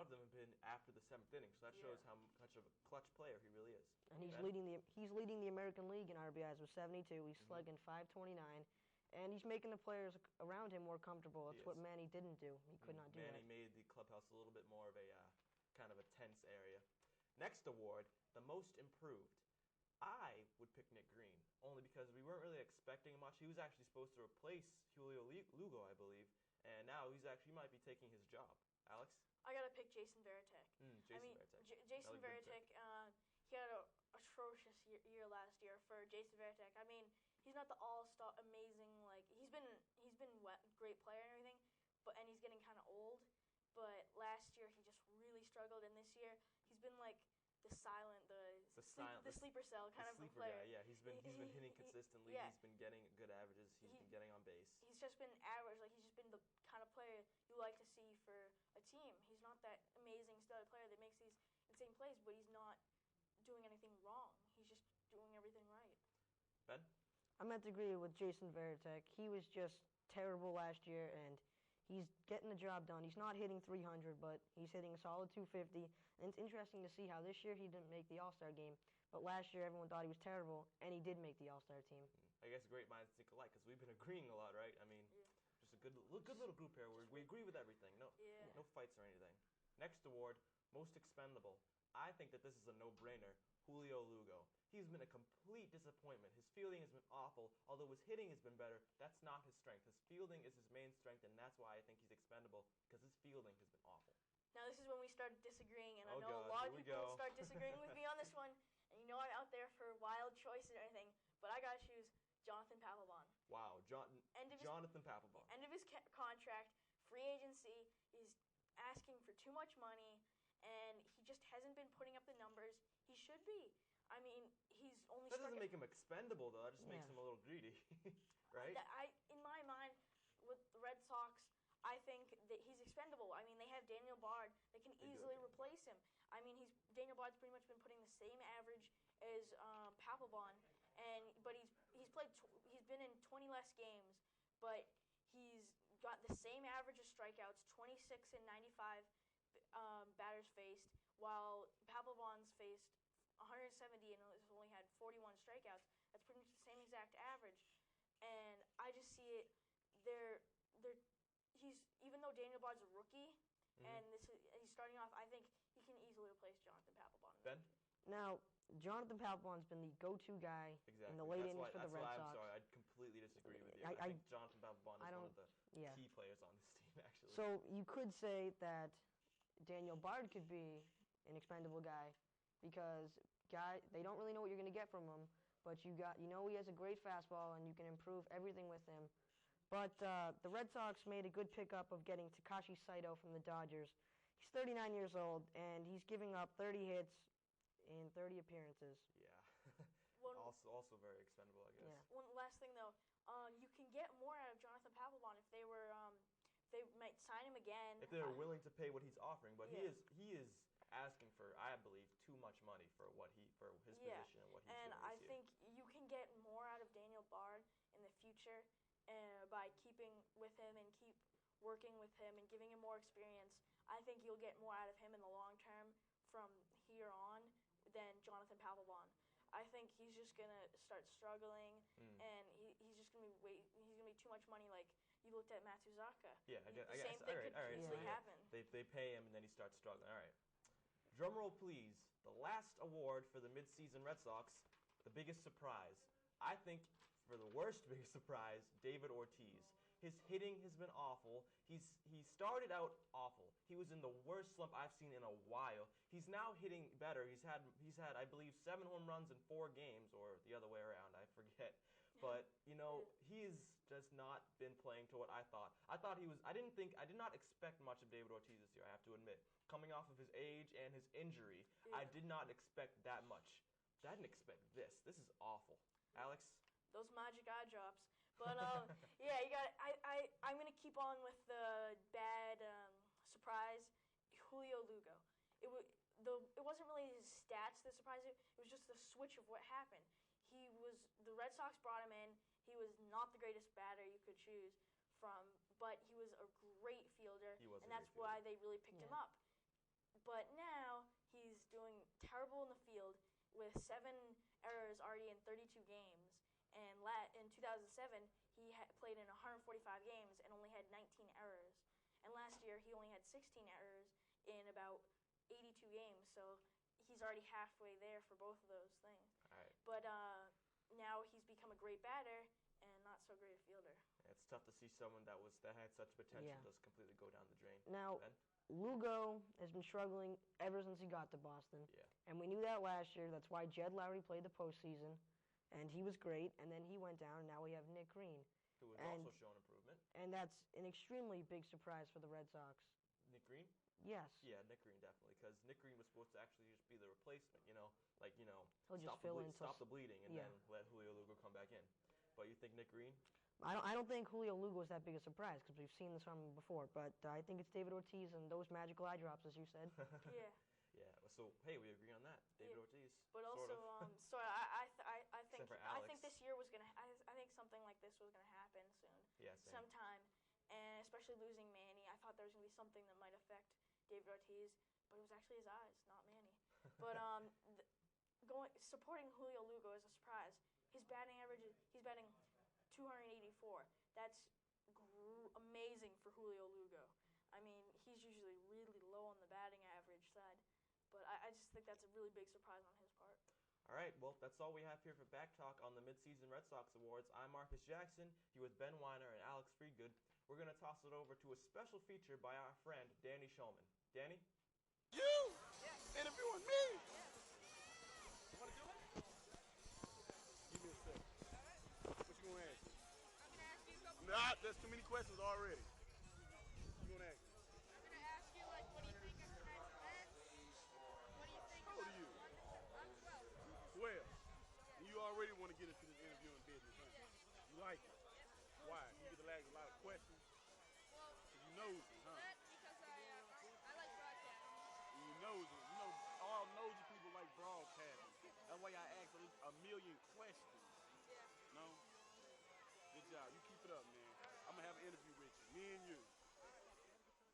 of them have been after the 7th inning. So that shows how much of a clutch player he really is. And he's leading the American League in RBIs with 72. He's slugging .529. And he's making the players around him more comfortable. That's what Manny didn't do. He could not do that. Manny made the clubhouse a little bit more of a kind of a tense area. Next award, the most improved. I would pick Nick Green, only because we weren't really expecting much. He was actually supposed to replace Julio Lugo, I believe, and now he might be taking his job. Alex? I gotta pick Jason Varitek. Varitek. Jason Varitek, he had an atrocious year last year for Jason Varitek. I mean, he's not the all-star, amazing, like, he's been great player and everything, and he's getting kind of old. But last year he just really struggled, and this year he's been like the sleeper cell kind of player. Guy, yeah, he's been hitting consistently. Yeah. He's been getting good averages. He's been getting on base. He's just been average. Like, he's just been the kind of player you like to see for a team. He's not that amazing stellar player that makes these insane plays, but he's not doing anything wrong. He's just doing everything right. Ben? I meant to agree with Jason Varitek. He was just terrible last year, and he's getting the job done. He's not hitting 300, but he's hitting a solid 250. And it's interesting to see how this year he didn't make the All-Star game. But last year everyone thought he was terrible, and he did make the All-Star team. I guess great minds think alike, because we've been agreeing a lot, right? I mean, just a good little group here. We agree with everything. No fights or anything. Next award, most expendable. I think that this is a no-brainer. Julio Lugo. He's been a complete disappointment. His fielding has been awful. Although his hitting has been better, that's not his strength. His fielding is his main strength, and that's why I think he's expendable, because his fielding has been awful. Now this is when we start disagreeing, and I know a lot of people will start disagreeing with me on this one, and you know I'm out there for wild choices or anything, but I got to choose Jonathan Papelbon. Wow, Jonathan Papelbon. End of his contract, free agency, he's asking for too much money, and he just hasn't been putting up the numbers he should be. I mean, he's only. That doesn't make him expendable, though. That just makes him a little greedy, right? In my mind, with the Red Sox, I think that he's expendable. I mean, they have Daniel Bard. They can easily replace him. I mean, Daniel Bard's pretty much been putting the same average as Papelbon, but he's been in 20 less games, but he's got the same average of strikeouts, 26 and 95 batters faced, while Papelbon's faced 170 and has only had 41 strikeouts. That's pretty much the same exact average. And I just see it. Even though Daniel Bard's a rookie and he's starting off, I think he can easily replace Jonathan Papelbon. Ben? Now, Jonathan Papelbon's been the go-to guy in the late innings for the Red Sox. I'm sorry, I completely disagree with you. I think Jonathan Papelbon is one of the key players on this team, actually. So you could say that Daniel Bard could be an expendable guy, because they don't really know what you're going to get from him, but you know he has a great fastball and you can improve everything with him. But the Red Sox made a good pickup of getting Takashi Saito from the Dodgers. He's 39 years old, and he's giving up 30 hits in 30 appearances. Yeah. also very expendable, I guess. Yeah. One last thing, though. You can get more out of Jonathan Papelbon if they were they might sign him again. If they were willing to pay what he's offering, but he is asking for, I believe, too much money for his position and what he's doing. And I think you can get more out of Daniel Bard in the future by keeping with him and keep working with him and giving him more experience. I think you'll get more out of him in the long term from here on than Jonathan Papelbon. I think he's just gonna start struggling, and he's just gonna be too much money. Like you looked at Matsuzaka. Yeah, I guess. Same thing could easily happen. They pay him and then he starts struggling. All right. Drum roll, please. The last award for the midseason Red Sox, the biggest surprise. I think for the worst biggest surprise, David Ortiz. His hitting has been awful. He started out awful. He was in the worst slump I've seen in a while. He's now hitting better. He's had I believe 7 home runs in 4 games, or the other way around, I forget. But he's just not been playing to what I thought. I did not expect much of David Ortiz this year, I have to admit. Coming off of his age and his injury, I did not expect that much. I didn't expect this. This is awful. Alex? Those magic eye drops. But you got. I'm gonna keep on with the bad surprise, Julio Lugo. It wasn't really his stats that surprised it. It was just the switch of what happened. The Red Sox brought him in. He was not the greatest batter you could choose from, but he was a great fielder, and that's why they really picked him up. But now he's doing terrible in the field with 7 errors already in 32 games. And in 2007, he played in 145 games and only had 19 errors. And last year, he only had 16 errors in about 82 games. So he's already halfway there for both of those things. Right. But now he's become a great batter and not so great a fielder. It's tough to see someone that had such potential Yeah. just completely go down the drain. Now, Ben? Lugo has been struggling ever since he got to Boston. Yeah. And we knew that last year. That's why Jed Lowry played the postseason, and he was great. And then he went down, and now we have Nick Green. Who has And- also shown improvement. And that's an extremely big surprise for the Red Sox. Nick Green? Yes. Yeah, Nick Green definitely, because Nick Green was supposed to actually just be the replacement, He'll just fill in stop the bleeding and yeah. then let Julio Lugo come back in. But you think Nick Green? I don't think Julio Lugo is that big a surprise because we've seen this from him before. But I think it's David Ortiz and those magical eye drops, as you said. Yeah. Yeah. So hey, we agree on that. David Ortiz. But sort also, of. I think Except for I Alex. think this year was gonna. I think something like this was gonna happen soon, Yeah, same. sometime, and especially losing Manny. I thought there was gonna be something that might affect David Ortiz, but it was actually his eyes, not Manny. But supporting Julio Lugo is a surprise. His batting average, he's batting 284. That's amazing for Julio Lugo. I mean, he's usually really low on the batting average side, but I just think that's a really big surprise on his part. All right, well, that's all we have here for Back Talk on the Midseason Red Sox Awards. I'm Marcus Jackson, here with Ben Weiner and Alex Friedgood. We're going to toss it over to a special feature by our friend, Danny Shulman. Danny? You? Yes. Interviewing me? Yes. You want to do it? Give me a sec. What you going to ask me? I'm going to ask you a couple Nah, there's too many questions already. What you going to ask me? I'm going to ask you, like, what do you think of tonight's events? What do you think How old about are you? I'm 12. 12. And you already want to get into this interviewing business, huh? Yeah. You like it? Why? You get to ask a lot of questions? Well, You nosy, huh? that because I like broadcasting. You nosy. You know, all nosy people like broadcasting. That's why I ask a million questions. Yeah. No? Good job. You keep it up, man. I'm going to have an interview with you. Me and you.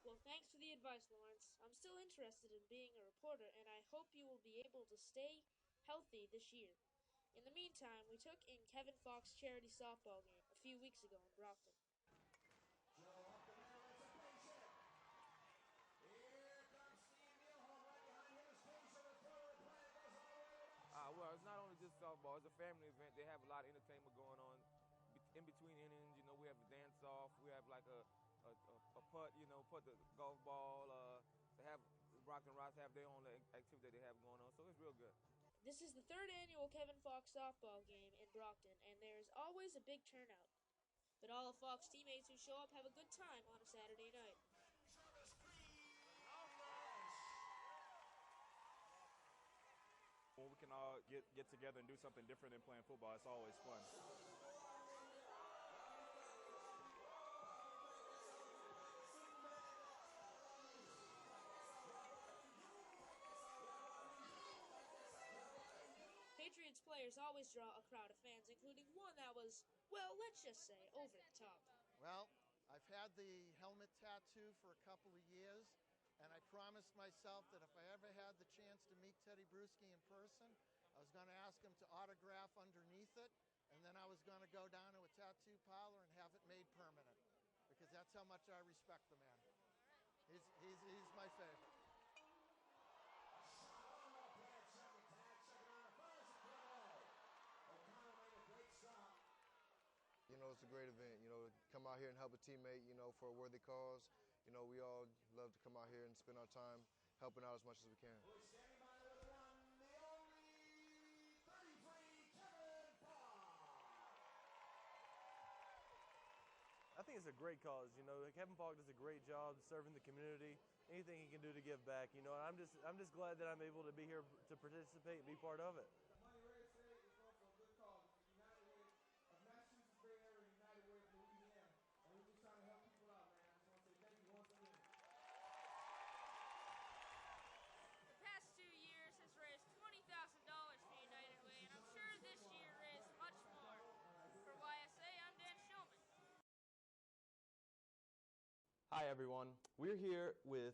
Well, thanks for the advice, Lawrence. I'm still interested in being a reporter, and I hope you will be able to stay healthy this year. In the meantime, we took in Kevin Fox's charity softball game a few weeks ago in Brockton. Well, it's not only just softball. It's a family event. They have a lot of entertainment going on in between innings. You know, we have a dance-off. We have like a putt, putt the golf ball. They have Brockton Ross have their own activity that they have going on. So it's real good. This is the third annual Kevin Fox softball game in Brockton, and there is always a big turnout. But all of Fox teammates who show up have a good time on a Saturday night. When we can all get together and do something different than playing football, it's always fun. Patriots players always draw a crowd of fans, including one that was, well, let's just say, over the top. Well, I've had the helmet tattoo for a couple of years, and I promised myself that if I ever had the chance to meet Teddy Bruschi in person, I was going to ask him to autograph underneath it, and then I was going to go down to a tattoo parlor and have it made permanent, because that's how much I respect the man. He's my favorite. You know, it's a great event, to come out here and help a teammate, for a worthy cause. We all love to come out here and spend our time helping out as much as we can. I think it's a great cause. Kevin Falk does a great job serving the community. Anything he can do to give back, and I'm just glad that I'm able to be here to participate and be part of it. The money raised today is going for a good cause. It's the United Way of Massachusetts Bay Area and United Way of Louisiana, and we're just trying to help people out, man. I just want to say thank you once again. The past 2 years has raised $20,000 for United Way, and I'm sure this year raised much more. For YSA, I'm Dan Shulman. Hi, everyone. We're here with